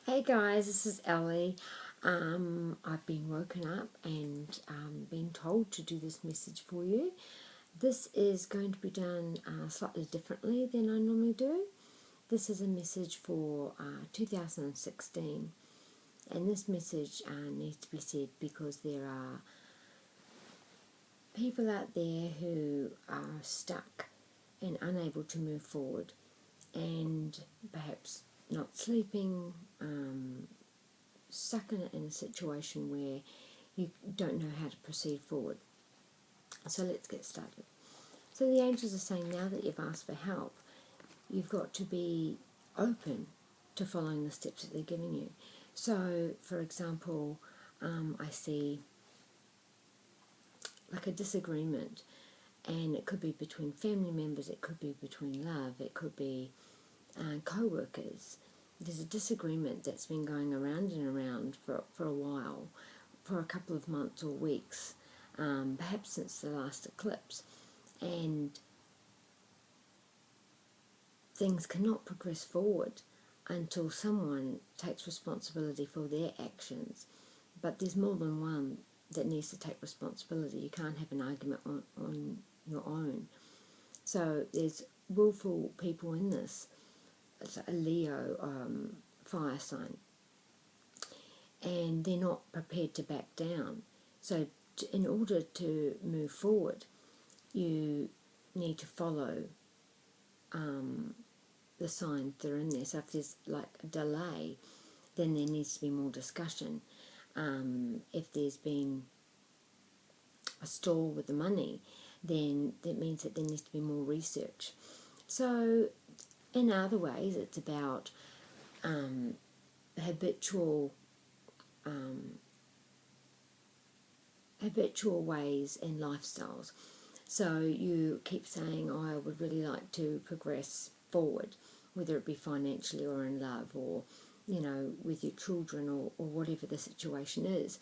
Hey guys, this is Ellie. I've been woken up and been told to do this message for you. This is going to be done slightly differently than I normally do. This is a message for 2016, and this message needs to be said because there are people out there who are stuck and unable to move forward, and perhaps not sleeping, stuck in a situation where you don't know how to proceed forward. So let's get started. So the angels are saying now that you've asked for help, you've got to be open to following the steps that they're giving you. So, for example, I see like a disagreement, and it could be between family members, it could be between love, it could be co-workers. There's a disagreement that's been going around and around for a while, for a couple of months or weeks, perhaps since the last eclipse, and things cannot progress forward until someone takes responsibility for their actions. But there's more than one that needs to take responsibility. You can't have an argument on your own. So there's willful people in this. It's a Leo fire sign, and they're not prepared to back down. So in order to move forward, you need to follow the signs that are in there. So if there's like a delay, then there needs to be more discussion. If there's been a stall with the money, then that means that there needs to be more research. So in other ways, it's about habitual ways and lifestyles. So you keep saying, oh, I would really like to progress forward, whether it be financially or in love, or with your children, or whatever the situation is.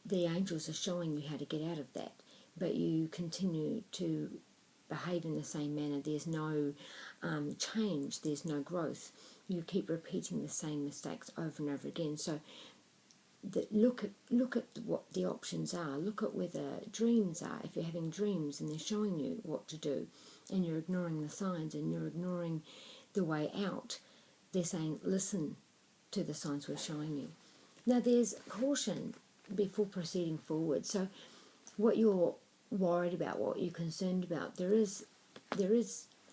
The angels are showing you how to get out of that, but you continue to behave in the same manner. There's no change, there's no growth. You keep repeating the same mistakes over and over again. So look at what the options are. Look at where the dreams are. If you're having dreams and they're showing you what to do, and you're ignoring the signs and you're ignoring the way out, they're saying, listen to the signs we're showing you. Now there's caution before proceeding forward. So what you're worried about, what you're concerned about, there is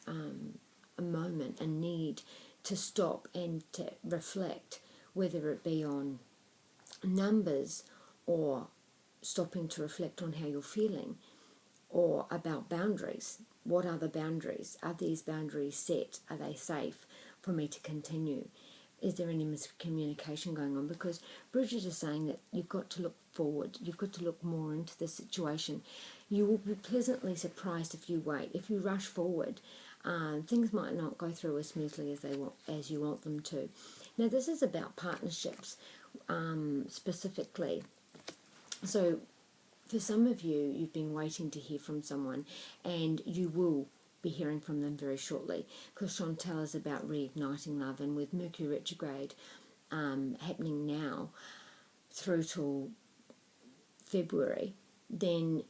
a moment, a need to stop and to reflect, whether it be on numbers, or stopping to reflect on how you're feeling, or about boundaries. What are the boundaries? Are these boundaries set? Are they safe for me to continue? Is there any miscommunication going on? Because Bridget is saying that you've got to look forward. You've got to look more into the situation. You will be pleasantly surprised if you wait. If you rush forward, things might not go through as smoothly as you want them to. Now, this is about partnerships specifically. So for some of you, you've been waiting to hear from someone, and you will be hearing from them very shortly, because Chantel is about reigniting love, and with Mercury retrograde happening now through till February, then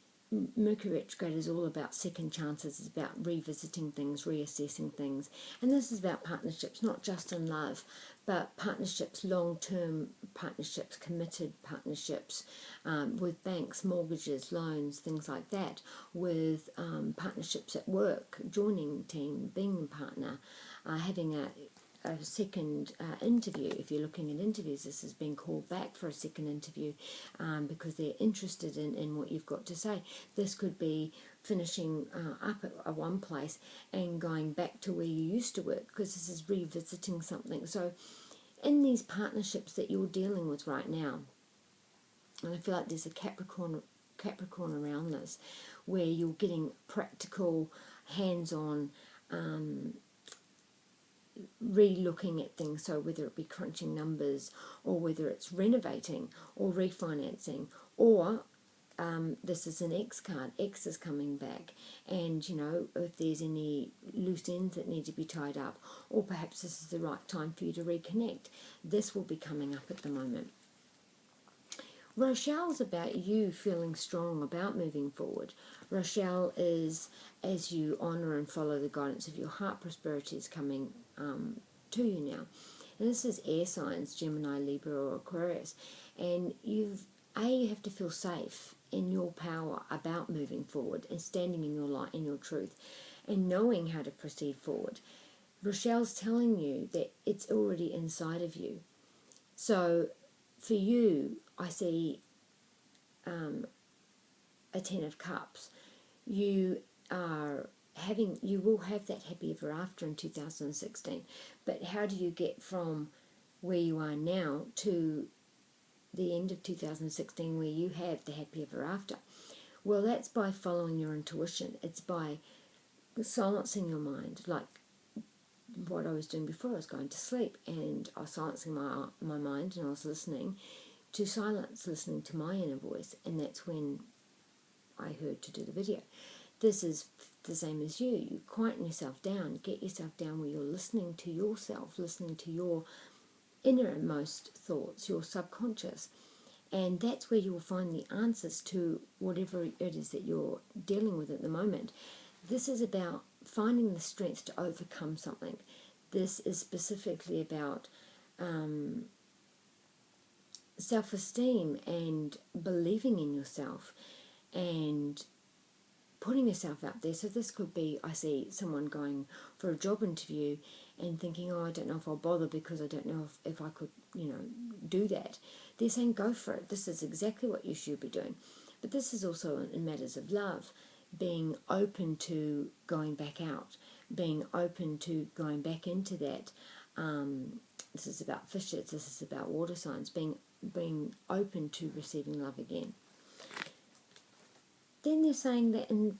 Mercury retrograde is all about second chances. It's about revisiting things, reassessing things, and this is about partnerships, not just in love, but partnerships, long-term partnerships, committed partnerships, with banks, mortgages, loans, things like that, with partnerships at work, joining team, being a partner, having a second interview. If you're looking at interviews, this has been called back for a second interview because they're interested in what you've got to say. This could be finishing up at one place and going back to where you used to work, because this is revisiting something. So in these partnerships that you're dealing with right now, and I feel like there's a Capricorn around this, where you're getting practical, hands-on, re-looking at things. So whether it be crunching numbers, or whether it's renovating or refinancing, or this is an X card. X is coming back, and you know, if there's any loose ends that need to be tied up, or perhaps this is the right time for you to reconnect, this will be coming up at the moment. Rochelle's about you feeling strong about moving forward. Rochelle is, as you honour and follow the guidance of your heart, prosperity is coming to you now. And this is air signs, Gemini, Libra or Aquarius. And you have to feel safe in your power about moving forward and standing in your light and your truth and knowing how to proceed forward. Rochelle's telling you that it's already inside of you. So for you, I see a 10 of Cups. You will have that happy ever after in 2016. But how do you get from where you are now to the end of 2016 where you have the happy ever after? Well, that's by following your intuition. It's by silencing your mind, like what I was doing before. I was going to sleep and I was silencing my mind, and I was listening to silence, listening to my inner voice, and that's when I heard to do the video. This is the same as you. You quieten yourself down, get yourself down where you're listening to yourself, listening to your innermost thoughts, your subconscious, and that's where you will find the answers to whatever it is that you're dealing with at the moment. This is about finding the strength to overcome something. This is specifically about self-esteem and believing in yourself and putting yourself out there. So this could be, I see someone going for a job interview and thinking, oh, I don't know if I'll bother because I don't know if I could, do that. They're saying go for it. This is exactly what you should be doing. But this is also in matters of love, being open to going back out, being open to going back into that. This is about fishes, this is about water signs, being open to receiving love again. Then they're saying that in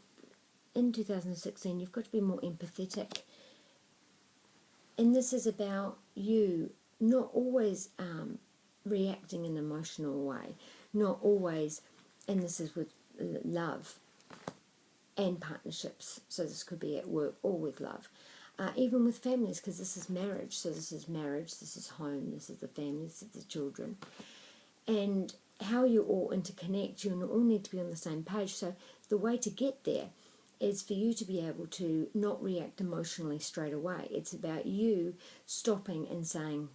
2016 you've got to be more empathetic. And this is about you not always reacting in an emotional way, not always, and this is with love and partnerships. So this could be at work or with love. Even with families, because this is marriage. So this is marriage, this is home, this is the family, this is the children. And how you all interconnect, you all need to be on the same page. So the way to get there is for you to be able to not react emotionally straight away. It's about you stopping and saying,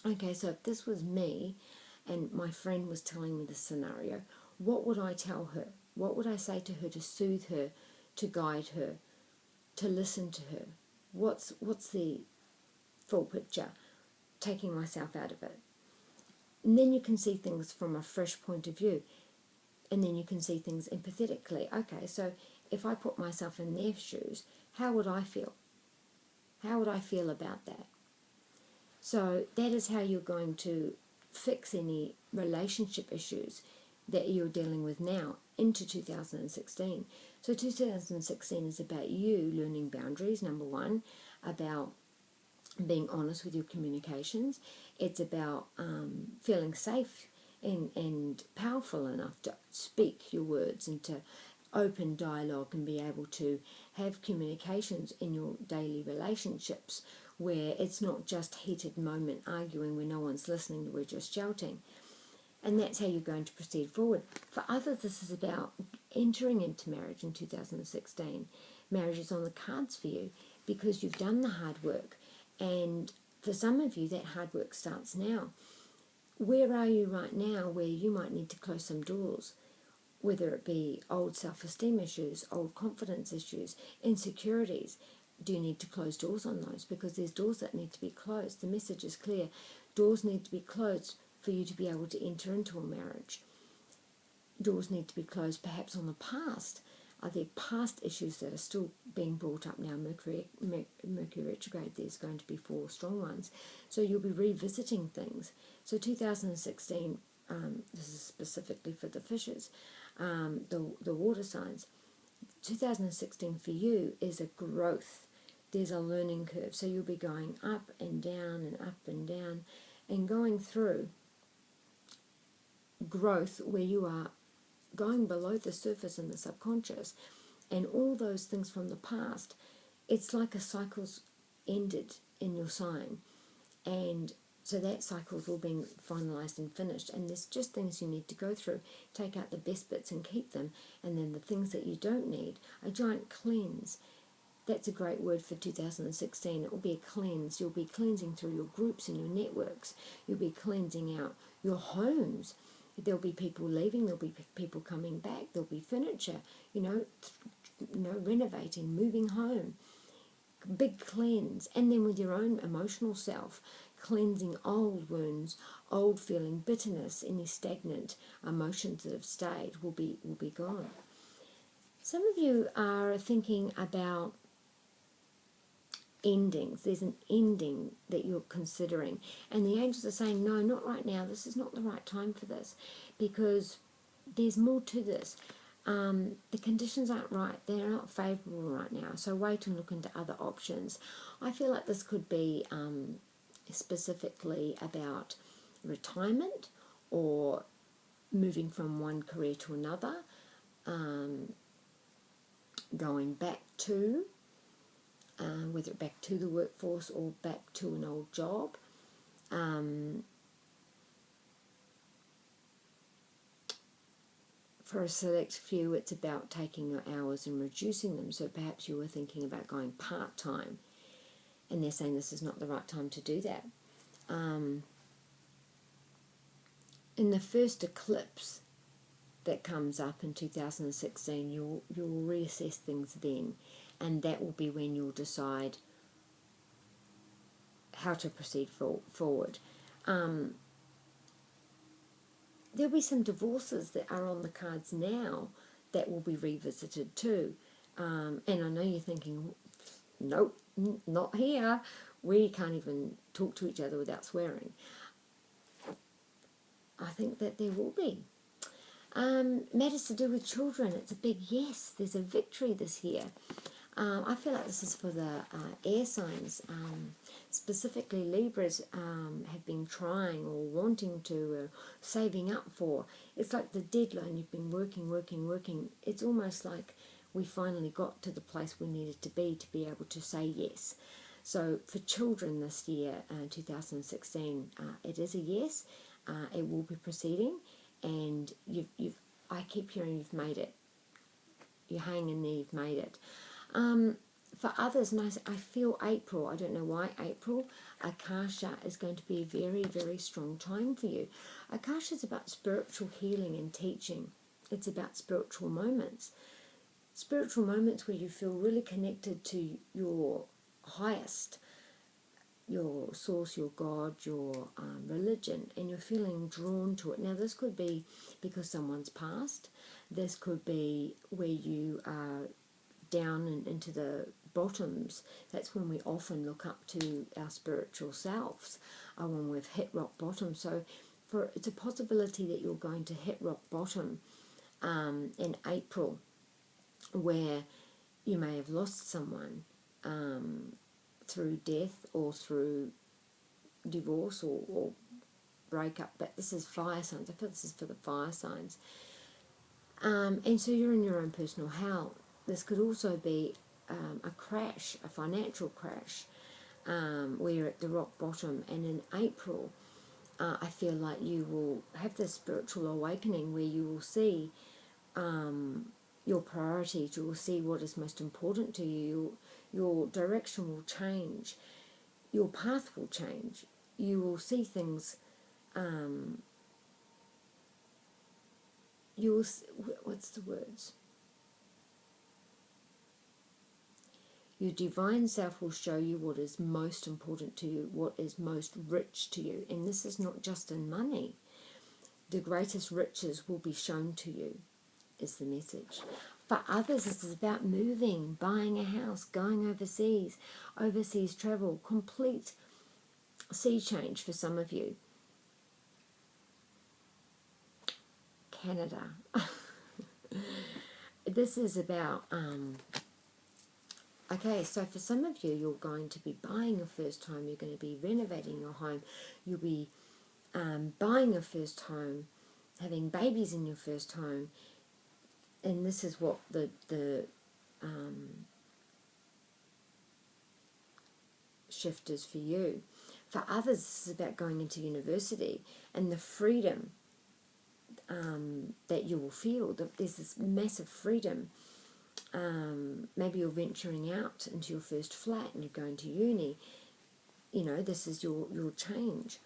okay, so if this was me and my friend was telling me this scenario, what would I tell her? What would I say to her to soothe her, to guide her, to listen to her? What's the full picture? Taking myself out of it. And then you can see things from a fresh point of view. And then you can see things empathetically. Okay, so if I put myself in their shoes, how would I feel? How would I feel about that? So that is how you're going to fix any relationship issues that you're dealing with now into 2016. So 2016 is about you learning boundaries, number one, about being honest with your communications. It's about feeling safe and powerful enough to speak your words and to open dialogue and be able to have communications in your daily relationships where it's not just heated moment arguing where no one's listening, we're just shouting. And that's how you're going to proceed forward. For others, this is about entering into marriage in 2016. Marriage is on the cards for you because you've done the hard work. And for some of you, that hard work starts now. Where are you right now where you might need to close some doors? Whether it be old self-esteem issues, old confidence issues, insecurities. Do you need to close doors on those? Because there's doors that need to be closed. The message is clear. Doors need to be closed for you to be able to enter into a marriage. Doors need to be closed perhaps on the past. Are there past issues that are still being brought up now? Mercury retrograde, there's going to be 4 strong ones. So you'll be revisiting things. So 2016, this is specifically for the fishes, the water signs. 2016 for you is a growth. There's a learning curve. So you'll be going up and down and up and down and going through growth where you are going below the surface in the subconscious, and all those things from the past, it's like a cycle's ended in your sign, and so that cycle's all being finalised and finished, and there's just things you need to go through. Take out the best bits and keep them, and then the things that you don't need, a giant cleanse. That's a great word for 2016. It will be a cleanse. You'll be cleansing through your groups and your networks. You'll be cleansing out your homes. There'll be people leaving. There'll be people coming back. There'll be furniture, renovating, moving home. Big cleanse. And then with your own emotional self, cleansing old wounds, old feeling, bitterness, any stagnant emotions that have stayed will be gone. Some of you are thinking about endings. There's an ending that you're considering, and the angels are saying, no, not right now. This is not the right time for this, because there's more to this. The conditions aren't right. They're not favourable right now, so wait and look into other options. I feel like this could be specifically about retirement or moving from one career to another, going back to whether back to the workforce or back to an old job. For a select few, it's about taking your hours and reducing them. So perhaps you were thinking about going part-time, and they're saying this is not the right time to do that. In the first eclipse that comes up in 2016, you'll reassess things then, and that will be when you'll decide how to proceed forward. There'll be some divorces that are on the cards now that will be revisited too. And I know you're thinking, nope, not here. We can't even talk to each other without swearing. I think that there will be. Matters to do with children, it's a big yes. There's a victory this year. I feel like this is for the air signs. Specifically, Libras have been trying or wanting to, saving up for. It's like the deadline. You've been working. It's almost like we finally got to the place we needed to be able to say yes. So for children this year, 2016, it is a yes. It will be proceeding, and I keep hearing you've made it. You hang in there, you've made it. For others, and I feel April, I don't know why April, Akasha is going to be a very, very strong time for you. Akasha is about spiritual healing and teaching. It's about spiritual moments. Spiritual moments where you feel really connected to your highest, your source, your God, your religion, and you're feeling drawn to it. Now, this could be because someone's passed. This could be where you are down and into the bottoms. That's when we often look up to our spiritual selves, when we've hit rock bottom. So it's a possibility that you're going to hit rock bottom in April, where you may have lost someone through death or through divorce or breakup. But this is fire signs. I feel this is for the fire signs. And so you're in your own personal hell. This could also be a crash, a financial crash, where you're at the rock bottom. And in April, I feel like you will have this spiritual awakening where you will see your priorities. You will see what is most important to you. Your direction will change. Your path will change. You will see things. You will. What's the words? Your divine self will show you what is most important to you, what is most rich to you. And this is not just in money. The greatest riches will be shown to you, is the message. For others, this is about moving, buying a house, going overseas travel, complete sea change for some of you. Canada. This is about... Okay, so for some of you, you're going to be buying your first home, you're going to be renovating your home, you'll be buying your first home, having babies in your first home, and this is what the shift is for you. For others, this is about going into university and the freedom that you will feel. There's this massive freedom. Maybe you're venturing out into your first flat and you're going to uni. You know, this is your change.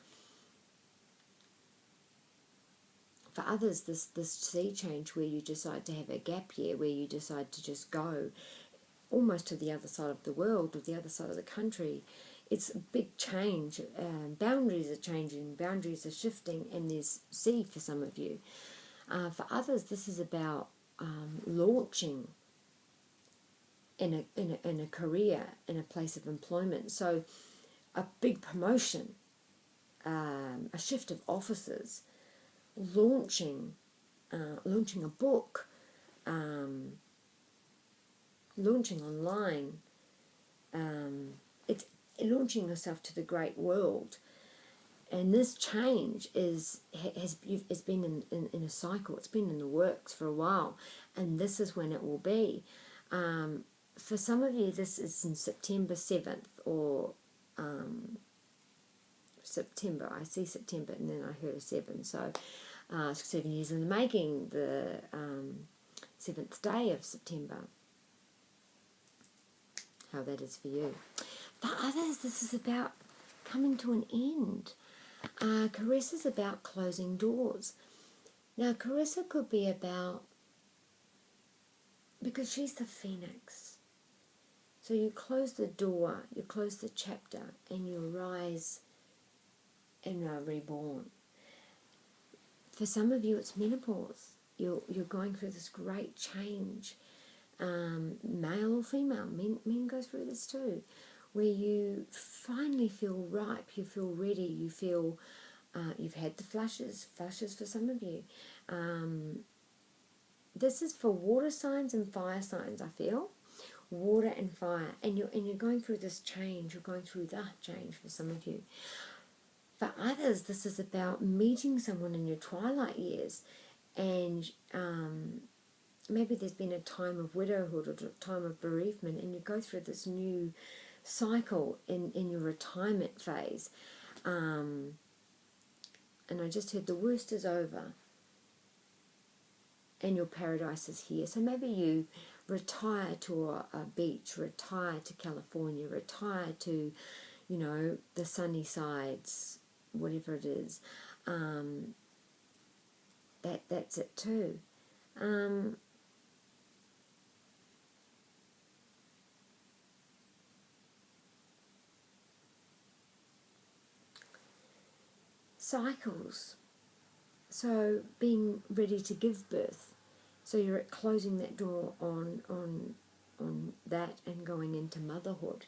For others, this sea change where you decide to have a gap year, where you decide to just go almost to the other side of the world or the other side of the country. It's a big change. Boundaries are changing, boundaries are shifting, and there's sea for some of you. For others, this is about launching in a career, in a place of employment. So a big promotion, a shift of offices, launching a book, launching online, it's launching yourself to the great world. And this change has been in a cycle. It's been in the works for a while, and this is when it will be. For some of you, this is in September 7th or September. I see September, and then I heard a 7. So 7 years in the making, the 7th day of September. How that is for you. For others, this is about coming to an end. Carissa is about closing doors. Now, Carissa could be about, because she's the phoenix. So you close the door, you close the chapter, and you arise and are reborn. For some of you, it's menopause. You're going through this great change. Male or female, men go through this too, where you finally feel ripe, you feel ready, you feel you've had the flushes for some of you. This is for water signs and fire signs, I feel. Water and fire, and you're going through this change, you're going through that change for some of you. For others, this is about meeting someone in your twilight years, and maybe there's been a time of widowhood or a time of bereavement, and you go through this new cycle in your retirement phase. And I just heard the worst is over and your paradise is here. So maybe you retire to a beach, retire to California, retire to, you know, the sunny sides, whatever it is. That's it too. Cycles. So being ready to give birth. So you're closing that door on that and going into motherhood.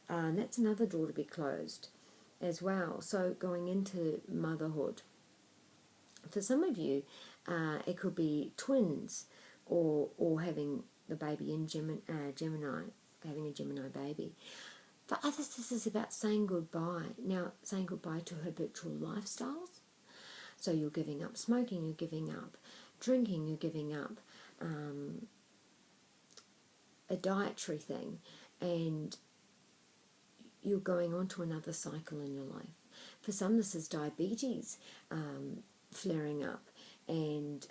That's another door to be closed as well. So going into motherhood. For some of you, it could be twins or having the baby in Gemini, having a Gemini baby. For others, this is about saying goodbye. Now, saying goodbye to habitual lifestyles. So you're giving up smoking, you're giving up drinking, you're giving up a dietary thing, and you're going on to another cycle in your life. For some, this is diabetes flaring up and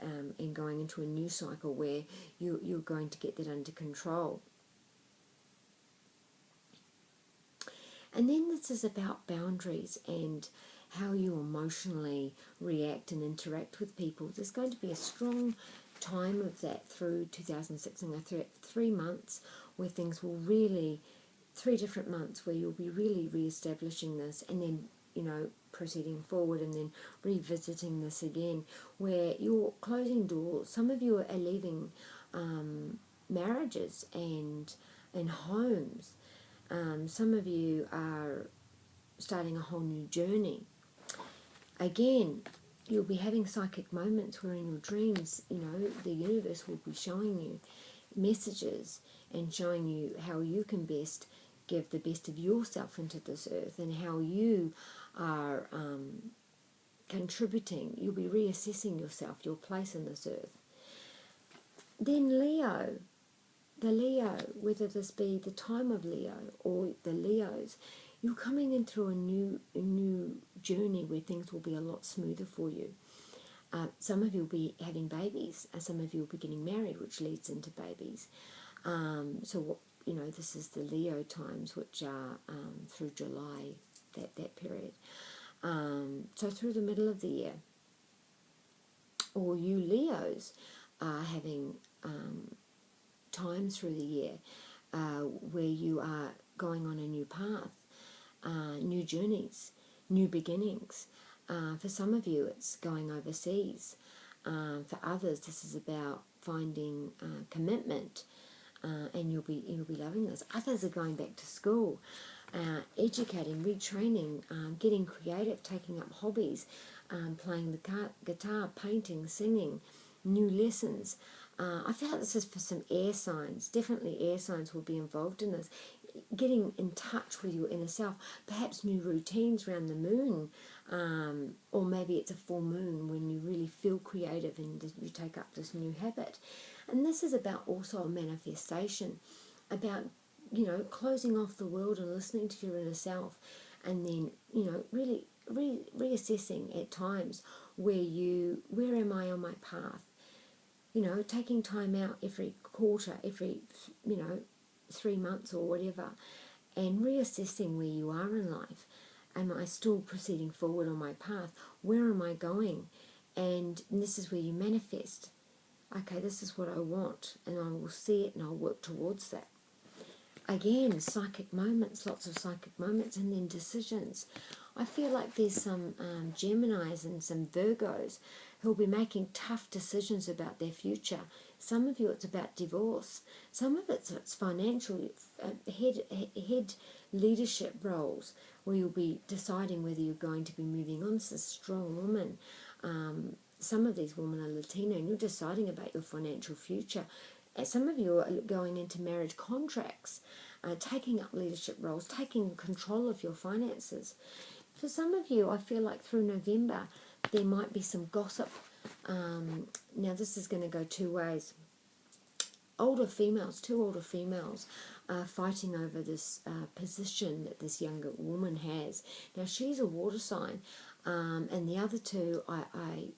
going into a new cycle where you're going to get that under control. And then this is about boundaries and how you emotionally react and interact with people. There's going to be a strong time of that through 2016, 3 months where things will really, 3 different months where you'll be really re-establishing this, and then, you know, proceeding forward and then revisiting this again, where you're closing doors. Some of you are leaving marriages and homes. Some of you are starting a whole new journey. Again, you'll be having psychic moments where in your dreams, you know, the universe will be showing you messages and showing you how you can best give the best of yourself into this earth and how you are contributing. You'll be reassessing yourself, your place in this earth. Then Leo, the Leo, whether this be the time of Leo or the Leos, you're coming into a new journey where things will be a lot smoother for you. Some of you will be having babies, some of you will be getting married, which leads into babies. This is the Leo times, which are through July, that period. So through the middle of the year, or you Leos are having times through the year where you are going on a new path, new journeys, new beginnings. For some of you, it's going overseas. For others, this is about finding commitment, and you'll be loving this. Others are going back to school, educating, retraining, getting creative, taking up hobbies, playing the guitar, painting, singing, new lessons. I feel like this is for some air signs. Definitely air signs will be involved in this. Getting in touch with your inner self, perhaps new routines around the moon, or maybe it's a full moon when you really feel creative and you take up this new habit. And this is about also a manifestation, about closing off the world and listening to your inner self, and then really reassessing at times where am I on my path. Taking time out every quarter, every 3 months or whatever, and reassessing where you are in life. Am I still proceeding forward on my path? Where am I going? And this is where you manifest. Okay, this is what I want, and I will see it and I'll work towards that. Again, psychic moments, lots of psychic moments, and then decisions. I feel like there's some Geminis and some Virgos who'll be making tough decisions about their future. Some of you, it's about divorce. Some of it's financial, head leadership roles, where you'll be deciding whether you're going to be moving on. This is a strong woman. Some of these women are Latino, and you're deciding about your financial future. Some of you are going into marriage contracts, taking up leadership roles, taking control of your finances. For some of you, I feel like through November, there might be some gossip. Now, this is going to go two ways. Two older females are fighting over this position that this younger woman has. Now, she's a water sign, and the other two, I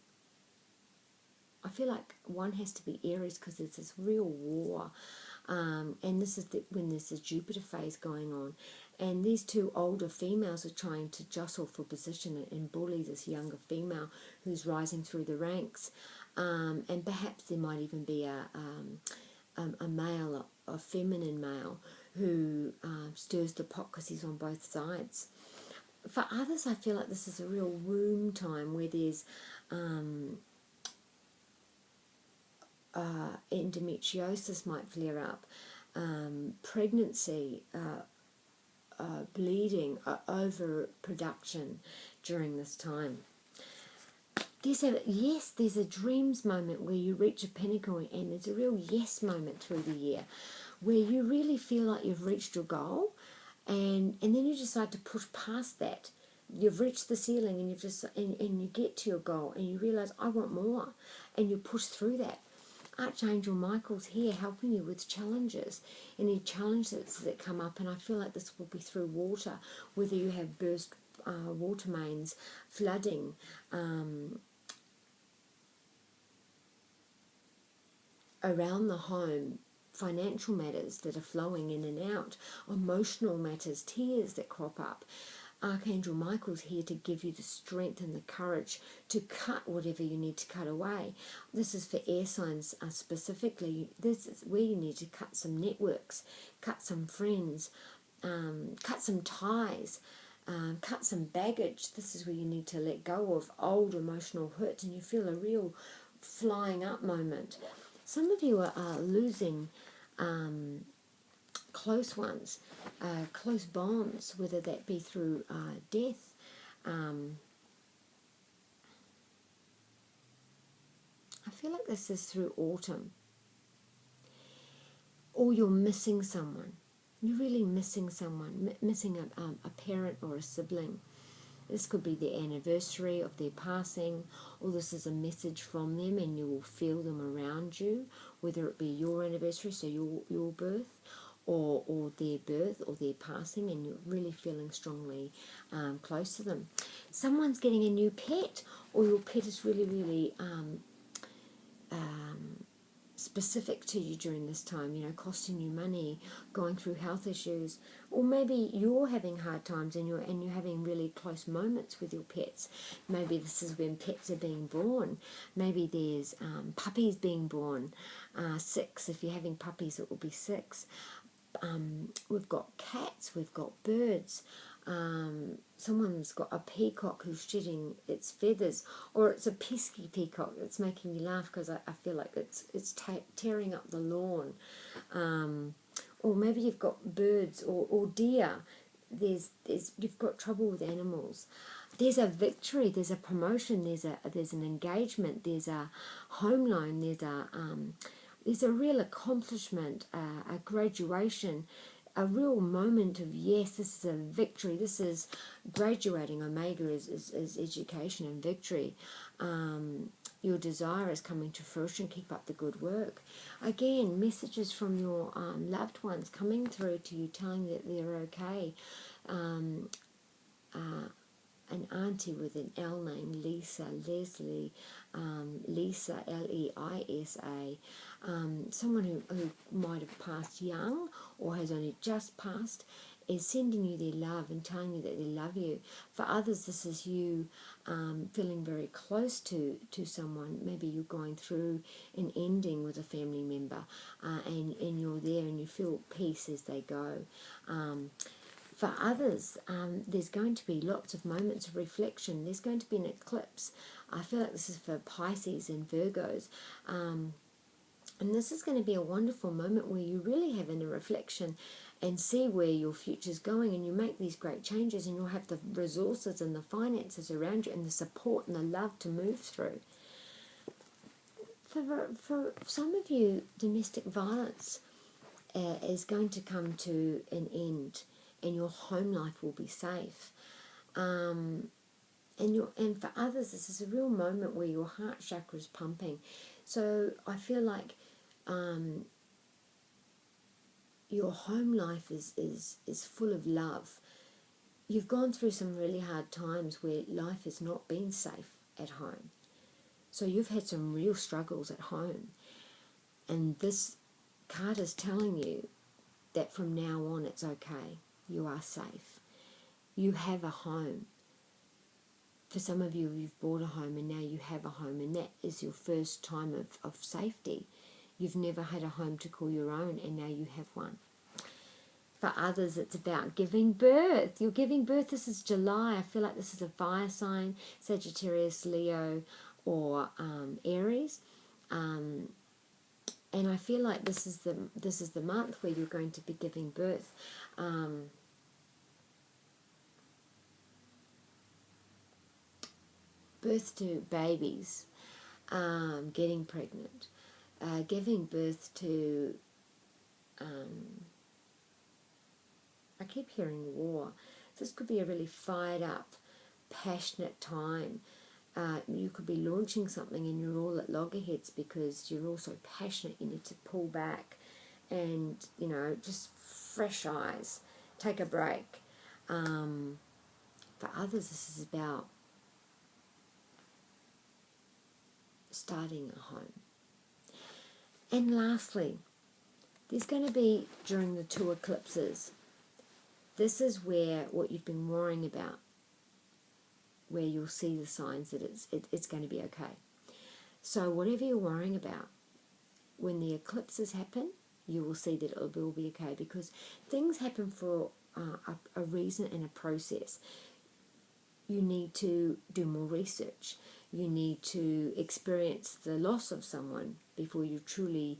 feel like one has to be Aries because there's this real war, and this is when there's a Jupiter phase going on, and these two older females are trying to jostle for position and bully this younger female who's rising through the ranks, and perhaps there might even be a male, a feminine male, who stirs the pot because he's on both sides. For others, I feel like this is a real womb time where there's endometriosis might flare up, pregnancy, bleeding, overproduction during this time. There's a dreams moment where you reach a pinnacle, and there's a real yes moment through the year where you really feel like you've reached your goal, and then you decide to push past that. You've reached the ceiling, and and you get to your goal, and you realize I want more, and you push through that. Archangel Michael's here helping you with challenges, any challenges that come up, and I feel like this will be through water, whether you have burst water mains, flooding, around the home, financial matters that are flowing in and out, emotional matters, tears that crop up. Archangel Michael's here to give you the strength and the courage to cut whatever you need to cut away. This is for air signs specifically. This is where you need to cut some networks, cut some friends, cut some ties, cut some baggage. This is where you need to let go of old emotional hurts, and you feel a real flying up moment. Some of you are losing close ones, close bonds, whether that be through death. I feel like this is through autumn. Or you're missing someone. You're really missing someone, missing a parent or a sibling. This could be the anniversary of their passing, or this is a message from them and you will feel them around you, whether it be your anniversary, so your birth, or their birth or their passing, and you're really feeling strongly close to them. Someone's getting a new pet, or your pet is really, really specific to you during this time, costing you money, going through health issues, or maybe you're having hard times and you're having really close moments with your pets. Maybe this is when pets are being born. Maybe there's puppies being born, 6. If you're having puppies, it will be 6. We've got cats, we've got birds. Someone's got a peacock who's shedding its feathers, or it's a pesky peacock that's making me laugh because I feel like it's tearing up the lawn. Or maybe you've got birds or deer. You've got trouble with animals. There's a victory, there's a promotion, there's an engagement, there's a home loan, there's a real accomplishment, a graduation, a real moment of, yes, this is a victory. This is graduating. Omega is education and victory. Your desire is coming to fruition. Keep up the good work. Again, messages from your loved ones coming through to you, telling you that they're okay. An auntie with an L name, Lisa, Leslie, Lisa, Leisa, someone who might have passed young or has only just passed, is sending you their love and telling you that they love you. For others, this is you feeling very close to someone. Maybe you're going through an ending with a family member, and you're there and you feel peace as they go. For others, there's going to be lots of moments of reflection. There's going to be an eclipse. I feel like this is for Pisces and Virgos. And this is going to be a wonderful moment where you really have a reflection and see where your future's going, and you make these great changes, and you'll have the resources and the finances around you and the support and the love to move through. For some of you, domestic violence is going to come to an end, and your home life will be safe. And for others, this is a real moment where your heart chakra is pumping. So I feel like your home life is full of love. You've gone through some really hard times where life has not been safe at home. So you've had some real struggles at home. And this card is telling you that from now on it's okay. You are safe. You have a home. For some of you, you've bought a home and now you have a home, and that is your first time of safety. You've never had a home to call your own, and now you have one. For others, it's about giving birth. You're giving birth. This is July. I feel like this is a fire sign, Sagittarius, Leo, or Aries. And I feel like this is the month where you're going to be giving birth. Birth to babies, getting pregnant, giving birth to, I keep hearing war. This could be a really fired up, passionate time. You could be launching something and you're all at loggerheads because you're all so passionate. You need to pull back and, just fresh eyes, take a break. For others, this is about starting a home. And lastly, there's going to be, during the 2 eclipses, this is where what you've been worrying about, where you'll see the signs that it's going to be okay. So whatever you're worrying about, when the eclipses happen, you will see that it will be okay, because things happen for a reason and a process. You need to do more research. You need to experience the loss of someone before you truly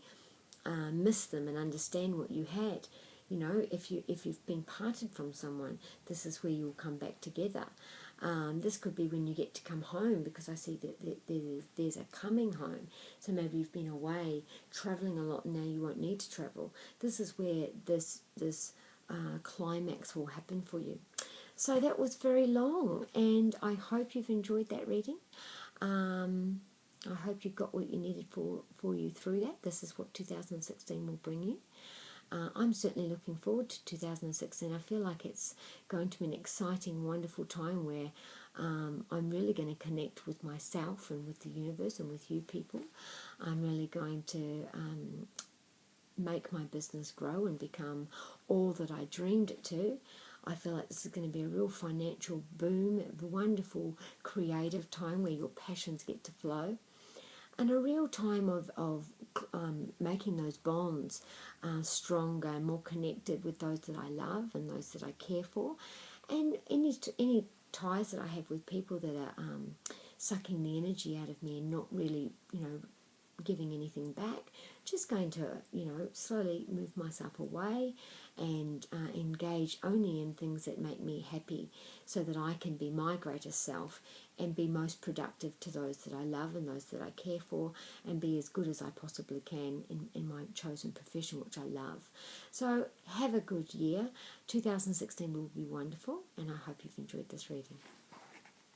miss them and understand what you had. If you've been parted from someone, this is where you'll come back together. This could be when you get to come home, because I see that there's a coming home. So maybe you've been away, travelling a lot, and now you won't need to travel. This is where this climax will happen for you. So that was very long, and I hope you've enjoyed that reading. I hope you got what you needed for you through that. This is what 2016 will bring you. I'm certainly looking forward to 2016. I feel like it's going to be an exciting, wonderful time where I'm really going to connect with myself and with the universe and with you people. I'm really going to make my business grow and become all that I dreamed it to. I feel like this is going to be a real financial boom, a wonderful creative time where your passions get to flow, and a real time of making those bonds stronger and more connected with those that I love and those that I care for, and any ties that I have with people that are sucking the energy out of me and not really, giving anything back. Just going to, slowly move myself away and engage only in things that make me happy so that I can be my greatest self and be most productive to those that I love and those that I care for, and be as good as I possibly can in my chosen profession, which I love. So have a good year. 2016 will be wonderful, and I hope you've enjoyed this reading.